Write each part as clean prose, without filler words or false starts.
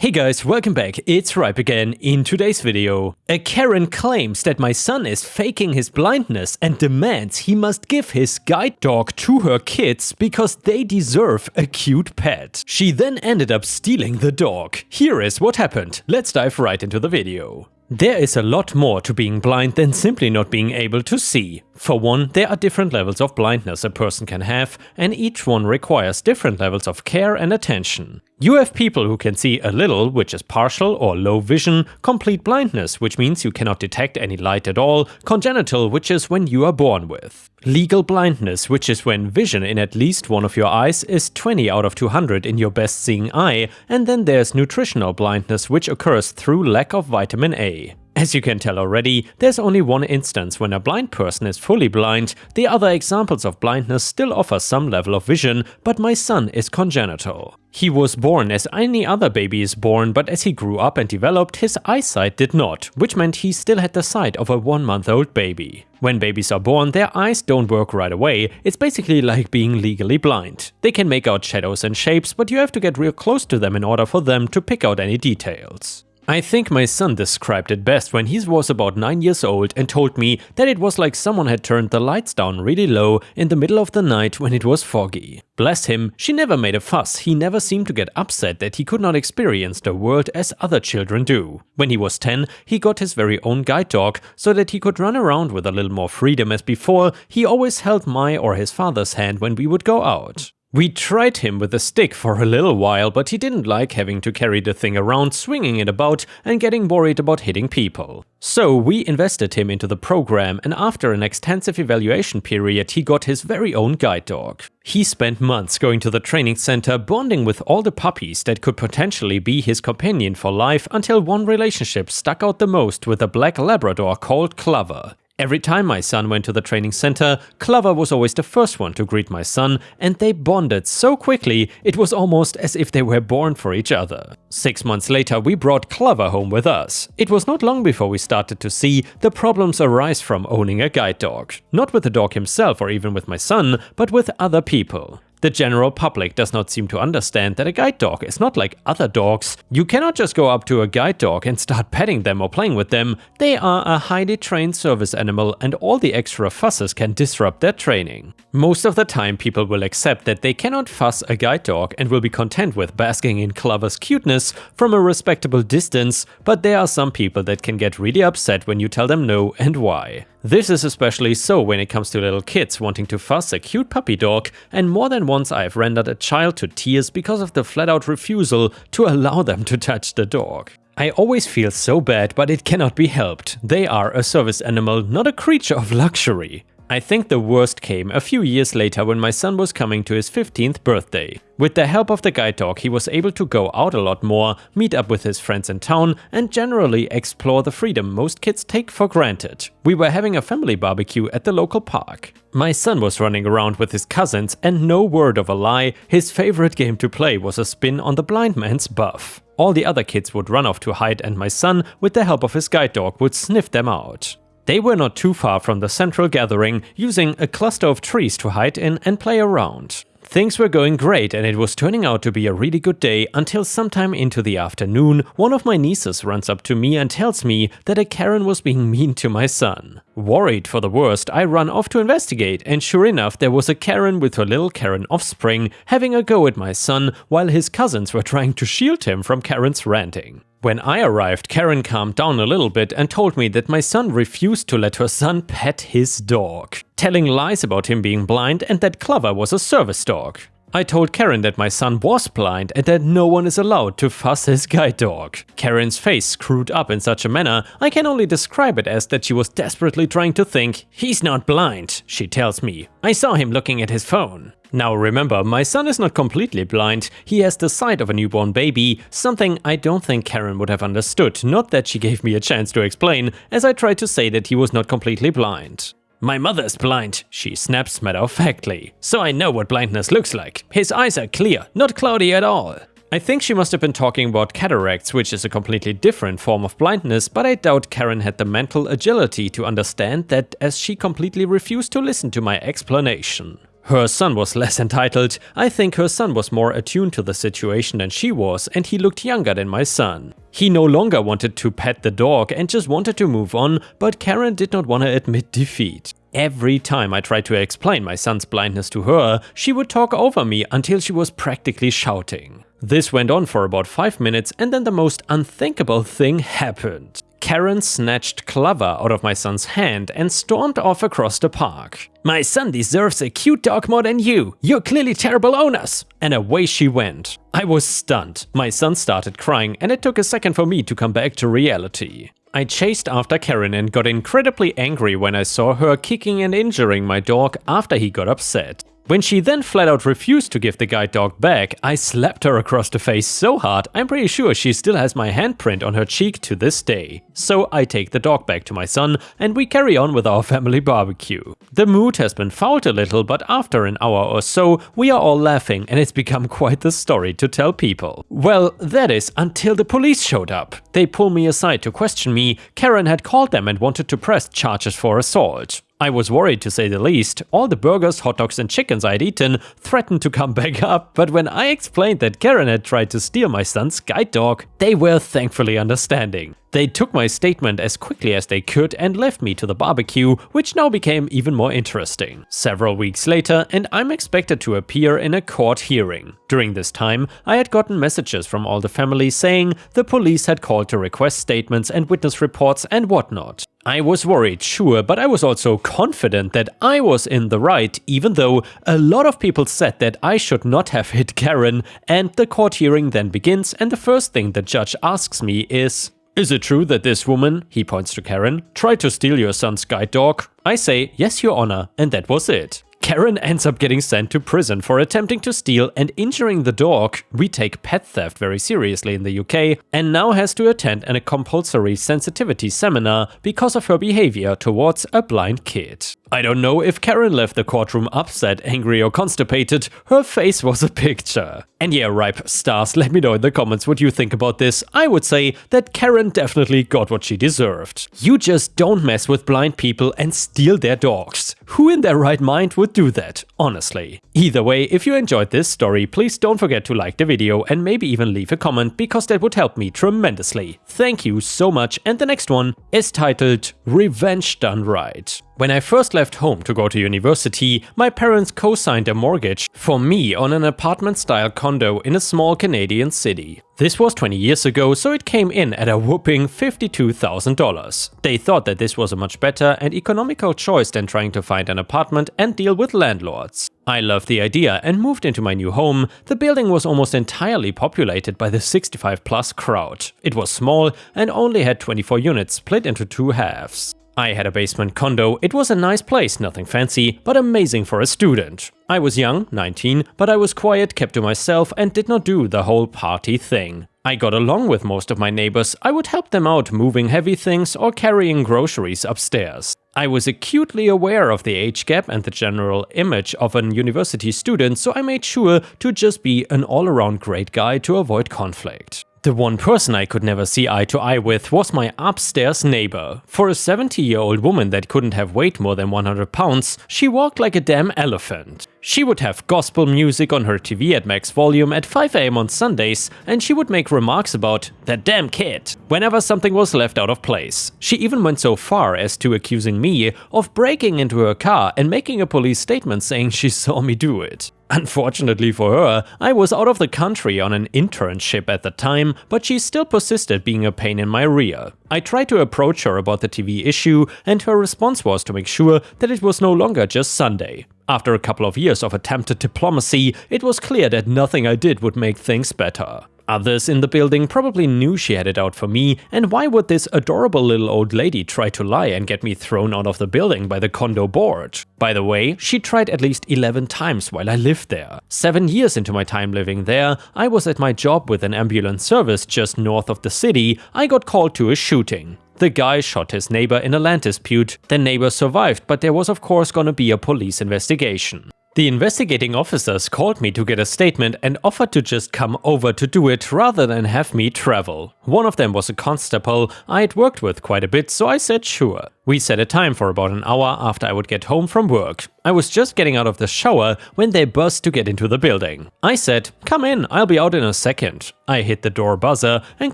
Hey guys, welcome back, it's Ripe again. In today's video, a Karen claims that my son is faking his blindness and demands he must give his guide dog to her kids because they deserve a cute pet. She then ended up stealing the dog. Here is what happened. Let's dive right into the video. There is a lot more to being blind than simply not being able to see. For one, there are different levels of blindness a person can have, and each one requires different levels of care and attention. You have people who can see a little, which is partial or low vision, complete blindness, which means you cannot detect any light at all, congenital, which is when you are born with. Legal blindness, which is when vision in at least one of your eyes is 20 out of 200 in your best seeing eye, and then there's nutritional blindness, which occurs through lack of vitamin A. As you can tell already, there's only one instance when a blind person is fully blind. The other examples of blindness still offer some level of vision, but my son is congenital. He was born as any other baby is born, but as he grew up and developed, his eyesight did not, which meant he still had the sight of a 1-month-old baby. When babies are born, their eyes don't work right away. It's basically like being legally blind. They can make out shadows and shapes, but you have to get real close to them in order for them to pick out any details. I think my son described it best when he was about 9 years old and told me that it was like someone had turned the lights down really low in the middle of the night when it was foggy. Bless him, she never made a fuss. He never seemed to get upset that he could not experience the world as other children do. When he was 10, he got his very own guide dog so that he could run around with a little more freedom as before. He always held my or his father's hand when we would go out. We tried him with a stick for a little while, but he didn't like having to carry the thing around, swinging it about and getting worried about hitting people. So we invested him into the program, and after an extensive evaluation period, he got his very own guide dog. He spent months going to the training center, bonding with all the puppies that could potentially be his companion for life, until one relationship stuck out the most with a black Labrador called Clover. Every time my son went to the training center, Clover was always the first one to greet my son, and they bonded so quickly it was almost as if they were born for each other. 6 months later, we brought Clover home with us. It was not long before we started to see the problems arise from owning a guide dog. Not with the dog himself or even with my son, but with other people. The general public does not seem to understand that a guide dog is not like other dogs. You cannot just go up to a guide dog and start petting them or playing with them. They are a highly trained service animal, and all the extra fusses can disrupt their training. Most of the time people will accept that they cannot fuss a guide dog and will be content with basking in Clover's cuteness from a respectable distance, but there are some people that can get really upset when you tell them no and why. This is especially so when it comes to little kids wanting to fuss a cute puppy dog, and more than once I have rendered a child to tears because of the flat-out refusal to allow them to touch the dog. I always feel so bad, but it cannot be helped. They are a service animal, not a creature of luxury. I think the worst came a few years later when my son was coming to his 15th birthday. With the help of the guide dog, he was able to go out a lot more, meet up with his friends in town, and generally explore the freedom most kids take for granted. We were having a family barbecue at the local park. My son was running around with his cousins, and no word of a lie, his favorite game to play was a spin on the blind man's buff. All the other kids would run off to hide, and my son, with the help of his guide dog, would sniff them out. They were not too far from the central gathering, using a cluster of trees to hide in and play around. Things were going great, and it was turning out to be a really good day until sometime into the afternoon, one of my nieces runs up to me and tells me that a Karen was being mean to my son. Worried for the worst, I run off to investigate, and sure enough, there was a Karen with her little Karen offspring having a go at my son while his cousins were trying to shield him from Karen's ranting. When I arrived, Karen calmed down a little bit and told me that my son refused to let her son pet his dog, telling lies about him being blind and that Clover was a service dog. I told Karen that my son was blind and that no one is allowed to fuss his guide dog. Karen's face screwed up in such a manner, I can only describe it as that she was desperately trying to think. "He's not blind," she tells me. "I saw him looking at his phone." Now remember, my son is not completely blind. He has the sight of a newborn baby, something I don't think Karen would have understood, not that she gave me a chance to explain, as I tried to say that he was not completely blind. "My mother's blind," she snaps matter-of-factly, "so I know what blindness looks like. His eyes are clear, not cloudy at all." I think she must have been talking about cataracts, which is a completely different form of blindness, but I doubt Karen had the mental agility to understand that, as she completely refused to listen to my explanation. Her son was less entitled. I think her son was more attuned to the situation than she was, and he looked younger than my son. He no longer wanted to pet the dog and just wanted to move on, but Karen did not want to admit defeat. Every time I tried to explain my son's blindness to her, she would talk over me until she was practically shouting. This went on for about 5 minutes, and then the most unthinkable thing happened. Karen snatched Clover out of my son's hand and stormed off across the park. "My son deserves a cute dog more than you. You're clearly terrible owners." And away she went. I was stunned. My son started crying, and it took a second for me to come back to reality. I chased after Karen and got incredibly angry when I saw her kicking and injuring my dog after he got upset. When she then flat out refused to give the guide dog back, I slapped her across the face so hard I'm pretty sure she still has my handprint on her cheek to this day. So I take the dog back to my son and we carry on with our family barbecue. The mood has been fouled a little, but after an hour or so we are all laughing and it's become quite the story to tell people. Well, that is until the police showed up. They pulled me aside to question me. Karen had called them and wanted to press charges for assault. I was worried to say the least. All the burgers, hot dogs and chickens I had eaten threatened to come back up, but when I explained that Karen had tried to steal my son's guide dog, they were thankfully understanding. They took my statement as quickly as they could and left me to the barbecue, which now became even more interesting. Several weeks later, and I'm expected to appear in a court hearing. During this time, I had gotten messages from all the family saying the police had called to request statements and witness reports and whatnot. I was worried, sure, but I was also confident that I was in the right, even though a lot of people said that I should not have hit Karen, and the court hearing then begins and the first thing the judge asks me is it true that this woman," he points to Karen, "tried to steal your son's guide dog?" I say, "Yes, Your Honor," and that was it. Karen ends up getting sent to prison for attempting to steal and injuring the dog. We take pet theft very seriously in the UK, and now has to attend a compulsory sensitivity seminar because of her behavior towards a blind kid. I don't know if Karen left the courtroom upset, angry or constipated, her face was a picture. And yeah, ripe stars, let me know in the comments what you think about this. I would say that Karen definitely got what she deserved. You just don't mess with blind people and steal their dogs. Who in their right mind would do that, honestly? Either way, if you enjoyed this story, please don't forget to like the video and maybe even leave a comment, because that would help me tremendously. Thank you so much, and the next one is titled Revenge Done Right. When I first left home to go to university, my parents co-signed a mortgage for me on an apartment-style condo in a small Canadian city. This was 20 years ago, so it came in at a whopping $52,000. They thought that this was a much better and economical choice than trying to find an apartment and deal with landlords. I loved the idea and moved into my new home. The building was almost entirely populated by the 65+ crowd. It was small and only had 24 units split into 2 halves. I had a basement condo. It was a nice place, nothing fancy, but amazing for a student. I was young, 19, but I was quiet, kept to myself and did not do the whole party thing. I got along with most of my neighbors. I would help them out moving heavy things or carrying groceries upstairs. I was acutely aware of the age gap and the general image of an university student, so I made sure to just be an all-around great guy to avoid conflict. The one person I could never see eye to eye with was my upstairs neighbor. For a 70-year-old woman that couldn't have weighed more than 100 pounds, she walked like a damn elephant. She would have gospel music on her TV at max volume at 5 AM on Sundays, and she would make remarks about "that damn kid" whenever something was left out of place. She even went so far as to accusing me of breaking into her car and making a police statement saying she saw me do it. Unfortunately for her, I was out of the country on an internship at the time, but she still persisted being a pain in my rear. I tried to approach her about the TV issue, and her response was to make sure that it was no longer just Sunday. After a couple of years of attempted diplomacy, it was clear that nothing I did would make things better. Others in the building probably knew she had it out for me, and why would this adorable little old lady try to lie and get me thrown out of the building by the condo board? By the way, she tried at least 11 times while I lived there. 7 years into my time living there, I was at my job with an ambulance service just north of the city. I got called to a shooting. The guy shot his neighbor in a land dispute. The neighbor survived, but there was of course gonna be a police investigation. The investigating officers called me to get a statement and offered to just come over to do it rather than have me travel. One of them was a constable I had worked with quite a bit, so I said sure. We set a time for about an hour after I would get home from work. I was just getting out of the shower when they burst to get into the building. I said, "Come in, I'll be out in a second." I hit the door buzzer and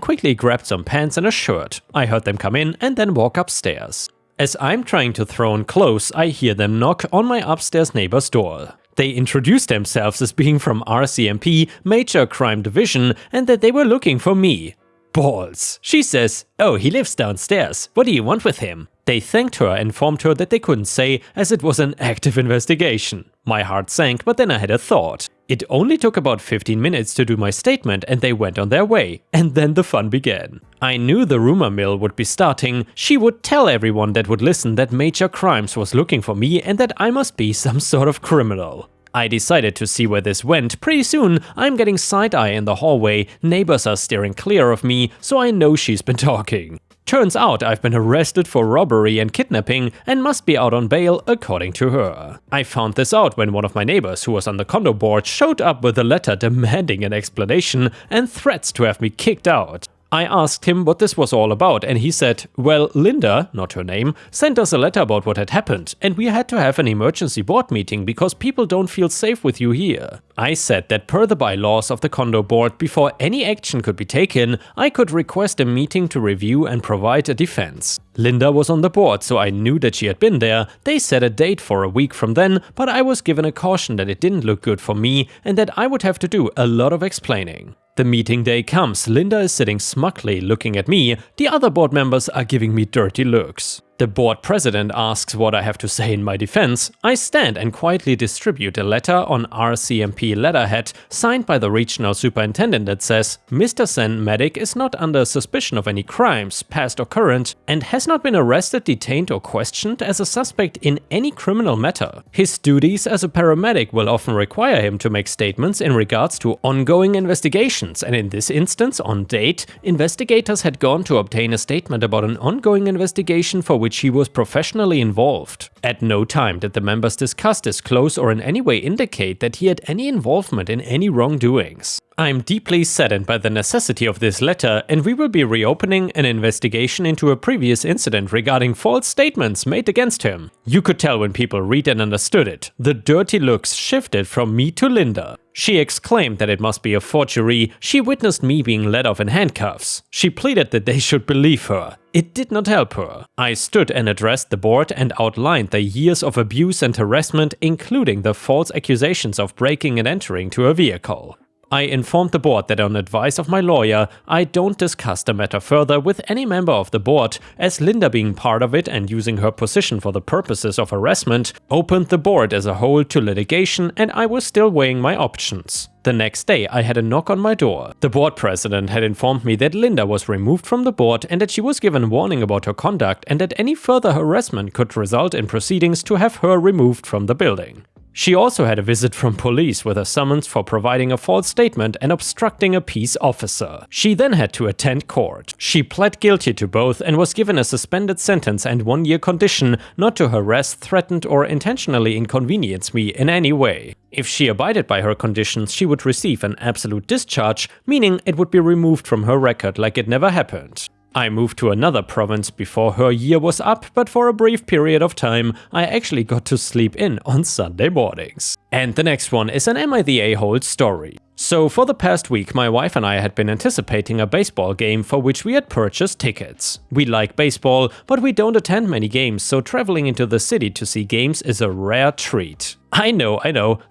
quickly grabbed some pants and a shirt. I heard them come in and then walk upstairs. As I'm trying to throw on clothes, I hear them knock on my upstairs neighbor's door. They introduced themselves as being from RCMP, Major Crime Division, and that they were looking for me. Balls. She says, "Oh, he lives downstairs. What do you want with him?" They thanked her and informed her that they couldn't say as it was an active investigation. My heart sank, but then I had a thought. It only took about 15 minutes to do my statement and they went on their way. And then the fun began. I knew the rumor mill would be starting. She would tell everyone that would listen that Major Crimes was looking for me and that I must be some sort of criminal. I decided to see where this went. Pretty soon, I'm getting side-eye in the hallway, neighbors are steering clear of me, so I know she's been talking. Turns out I've been arrested for robbery and kidnapping and must be out on bail according to her. I found this out when one of my neighbors who was on the condo board showed up with a letter demanding an explanation and threats to have me kicked out. I asked him what this was all about and he said, well, Linda, not her name, sent us a letter about what had happened and we had to have an emergency board meeting because people don't feel safe with you here. I said that per the bylaws of the condo board, before any action could be taken, I could request a meeting to review and provide a defense. Linda was on the board, so I knew that she had been there. They set a date for a week from then, but I was given a caution that it didn't look good for me and that I would have to do a lot of explaining. The meeting day comes, Linda is sitting smugly looking at me, the other board members are giving me dirty looks. The board president asks what I have to say in my defense. I stand and quietly distribute a letter on RCMP letterhead signed by the regional superintendent that says, Mr. Sen Medic is not under suspicion of any crimes, past or current, and has not been arrested, detained or questioned as a suspect in any criminal matter. His duties as a paramedic will often require him to make statements in regards to ongoing investigations, and in this instance, on date, investigators had gone to obtain a statement about an ongoing investigation for which he was professionally involved. At no time did the members discuss, disclose or in any way indicate that he had any involvement in any wrongdoings. I'm deeply saddened by the necessity of this letter and we will be reopening an investigation into a previous incident regarding false statements made against him. You could tell when people read and understood it. The dirty looks shifted from me to Linda. She exclaimed that it must be a forgery. She witnessed me being led off in handcuffs. She pleaded that they should believe her. It did not help her. I stood and addressed the board and outlined the years of abuse and harassment, including the false accusations of breaking and entering to a vehicle. I informed the board that on advice of my lawyer, I don't discuss the matter further with any member of the board, as Linda being part of it and using her position for the purposes of harassment opened the board as a whole to litigation and I was still weighing my options. The next day I had a knock on my door. The board president had informed me that Linda was removed from the board and that she was given warning about her conduct and that any further harassment could result in proceedings to have her removed from the building. She also had a visit from police with a summons for providing a false statement and obstructing a peace officer. She then had to attend court. She pled guilty to both and was given a suspended sentence and 1-year condition not to harass, threaten or intentionally inconvenience me in any way. If she abided by her conditions, she would receive an absolute discharge, meaning it would be removed from her record like it never happened. I moved to another province before her year was up, but for a brief period of time, I actually got to sleep in on Sunday mornings. And the next one is an Am I the A-hole story. So for the past week, my wife and I had been anticipating a baseball game for which we had purchased tickets. We like baseball, but we don't attend many games, so traveling into the city to see games is a rare treat. I know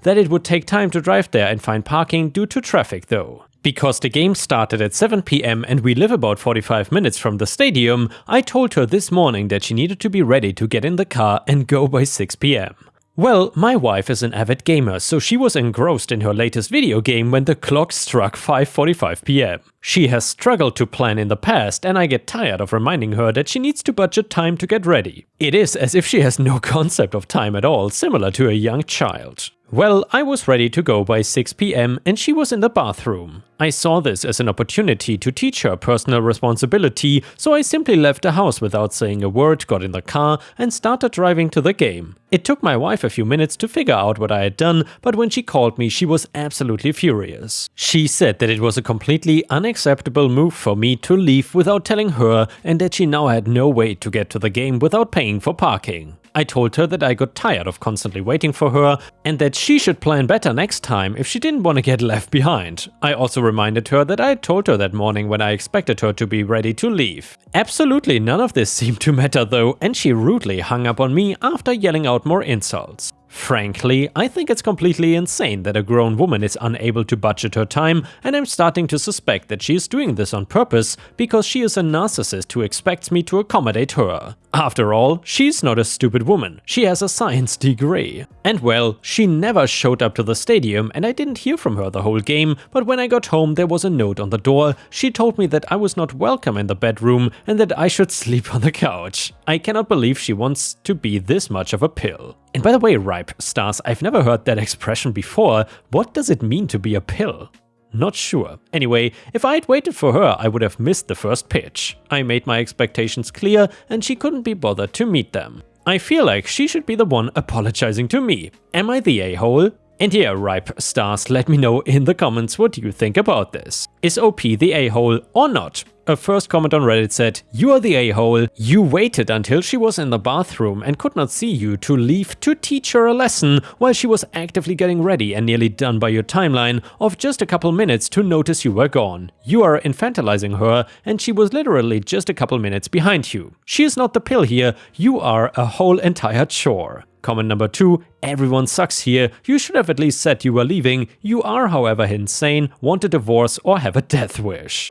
that it would take time to drive there and find parking due to traffic though. Because the game started at 7 PM and we live about 45 minutes from the stadium, I told her this morning that she needed to be ready to get in the car and go by 6 PM. Well, my wife is an avid gamer, so she was engrossed in her latest video game when the clock struck 5:45 PM. She has struggled to plan in the past and I get tired of reminding her that she needs to budget time to get ready. It is as if she has no concept of time at all, similar to a young child. Well, I was ready to go by 6 p.m. and she was in the bathroom. I saw this as an opportunity to teach her personal responsibility, so I simply left the house without saying a word, got in the car and started driving to the game. It took my wife a few minutes to figure out what I had done, but when she called me, she was absolutely furious. She said that it was a completely unacceptable move for me to leave without telling her and that she now had no way to get to the game without paying for parking. I told her that I got tired of constantly waiting for her and that she should plan better next time if she didn't want to get left behind. I also reminded her that I had told her that morning when I expected her to be ready to leave. Absolutely none of this seemed to matter though, and she rudely hung up on me after yelling out more insults. Frankly, I think it's completely insane that a grown woman is unable to budget her time, and I'm starting to suspect that she is doing this on purpose because she is a narcissist who expects me to accommodate her. After all, she's not a stupid woman, she has a science degree. And well, she never showed up to the stadium and I didn't hear from her the whole game, but when I got home there was a note on the door. She told me that I was not welcome in the bedroom and that I should sleep on the couch. I cannot believe she wants to be this much of a pill. And by the way, Ripe Stars, I've never heard that expression before. What does it mean to be a pill? Not sure. Anyway, if I'd waited for her, I would have missed the first pitch. I made my expectations clear and she couldn't be bothered to meet them. I feel like she should be the one apologizing to me. Am I the a-hole? And yeah, Ripe Stars, let me know in the comments what you think about this. Is OP the a-hole or not? A first comment on Reddit said, "You are the a-hole. You waited until she was in the bathroom and could not see you to leave to teach her a lesson while she was actively getting ready and nearly done by your timeline of just a couple minutes to notice you were gone. You are infantilizing her and she was literally just a couple minutes behind you. She is not the pill here. You are a whole entire chore." Comment number 2, "Everyone sucks here. You should have at least said you were leaving. You are, however, insane, want a divorce or have a death wish."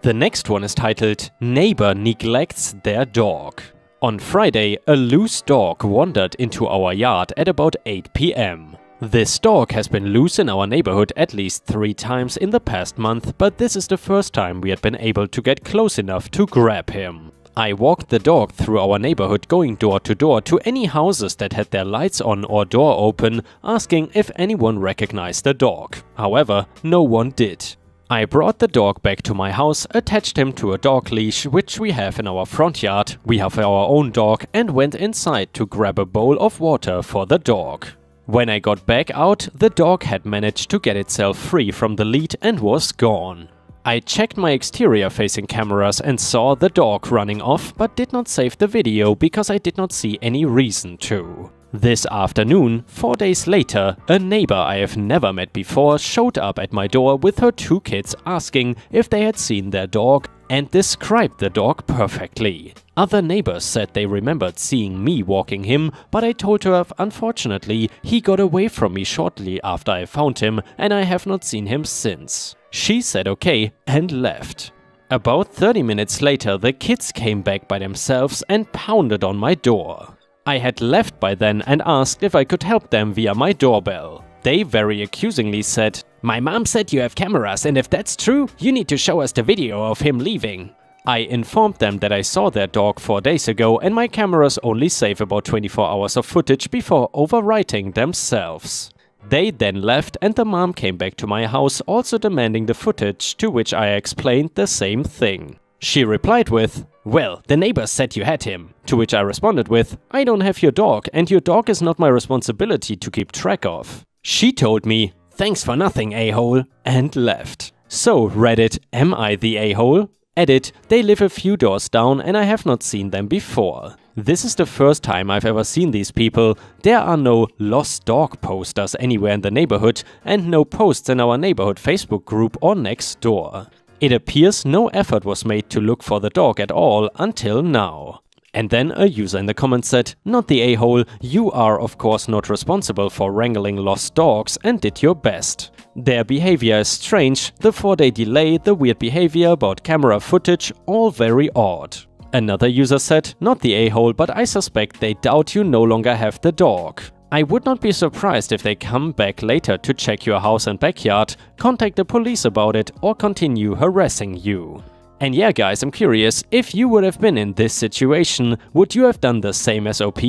The next one is titled, "Neighbor Neglects Their Dog." On Friday, a loose dog wandered into our yard at about 8 p.m. This dog has been loose in our neighborhood at least 3 times in the past month, but this is the first time we had been able to get close enough to grab him. I walked the dog through our neighborhood, going door to any houses that had their lights on or door open, asking if anyone recognized the dog. However, no one did. I brought the dog back to my house, attached him to a dog leash which we have in our front yard, we have our own dog, and went inside to grab a bowl of water for the dog. When I got back out, the dog had managed to get itself free from the lead and was gone. I checked my exterior-facing cameras and saw the dog running off, but did not save the video because I did not see any reason to. This afternoon, 4 days later, a neighbor I have never met before showed up at my door with her 2 kids asking if they had seen their dog and described the dog perfectly. Other neighbors said they remembered seeing me walking him, but I told her unfortunately he got away from me shortly after I found him and I have not seen him since. She said okay and left. About 30 minutes later, the kids came back by themselves and pounded on my door. I had left by then and asked if I could help them via my doorbell. They very accusingly said, "My mom said you have cameras and if that's true, you need to show us the video of him leaving." I informed them that I saw their dog 4 days ago and my cameras only save about 24 hours of footage before overwriting themselves. They then left and the mom came back to my house also demanding the footage, to which I explained the same thing. She replied with, "Well, the neighbors said you had him." To which I responded with, "I don't have your dog and your dog is not my responsibility to keep track of." She told me, "Thanks for nothing, a-hole," and left. So Reddit, am I the a-hole? Edit, they live a few doors down and I have not seen them before. This is the first time I've ever seen these people. There are no lost dog posters anywhere in the neighborhood and no posts in our neighborhood Facebook group or next door. It appears no effort was made to look for the dog at all until now. And then a user in the comments said, "Not the a-hole, you are of course not responsible for wrangling lost dogs and did your best. Their behavior is strange, the 4-day delay, the weird behavior about camera footage, all very odd." Another user said, "Not the a-hole, but I suspect they doubt you no longer have the dog. I would not be surprised if they come back later to check your house and backyard, contact the police about it or continue harassing you." And yeah guys, I'm curious, if you would have been in this situation, would you have done the same as OP?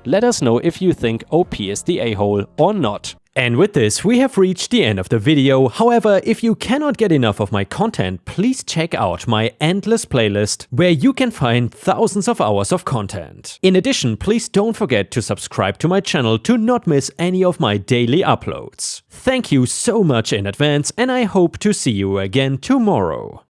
Let us know if you think OP is the a-hole or not. And with this, we have reached the end of the video. However, if you cannot get enough of my content, please check out my endless playlist, where you can find thousands of hours of content. In addition, please don't forget to subscribe to my channel to not miss any of my daily uploads. Thank you so much in advance, and I hope to see you again tomorrow.